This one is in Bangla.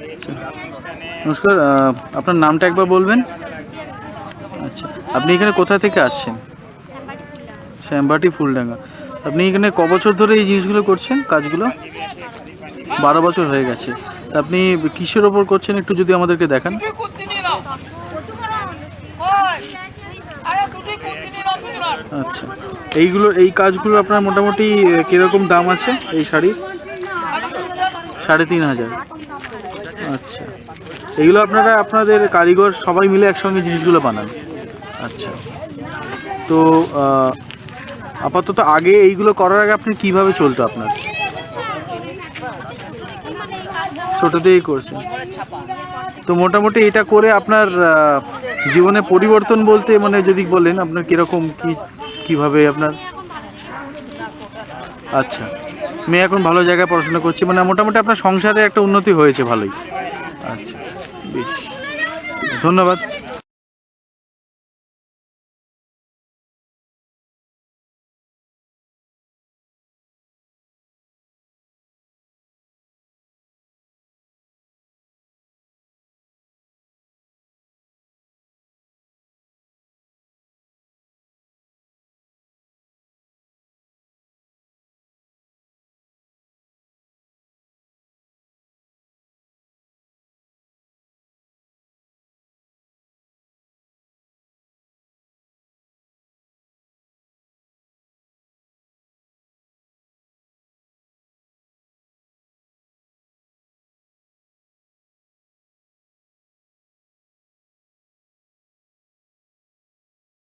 আচ্ছা, নমস্কার, আপনার নামটা একবার বলবেন? আচ্ছা, আপনি এখানে কোথা থেকে আসছেন? শ্যামবাটি ফুলডাঙ্গা। আপনি এখানে ক বছর ধরে এই জিনিসগুলো করছেন, কাজগুলো? 12 বছর হয়ে গেছে। তা আপনি কিসের ওপর করছেন একটু যদি আমাদেরকে দেখান। আচ্ছা, এই কাজগুলো আপনার মোটামুটি কীরকম দাম আছে এই শাড়ির? 3,500। আচ্ছা, এগুলো আপনাদের কারিগর সবাই মিলে একসঙ্গে জিনিসগুলো বানান? আচ্ছা, তো আপাতত আগে এইগুলো করার আগে আপনি কীভাবে চলতো আপনার? ছোটো থেকেই করছেন, তো মোটামুটি এটা করে আপনার জীবনে পরিবর্তন বলতে মানে যদি বলেন আপনার কীরকম কীভাবে আপনার? আচ্ছা, মেয়ে এখন ভালো জায়গায় পড়াশোনা করছে, মানে মোটামুটি আপনার সংসারে একটা উন্নতি হয়েছে ভালোই। আচ্ছা, বেশ, ধন্যবাদ।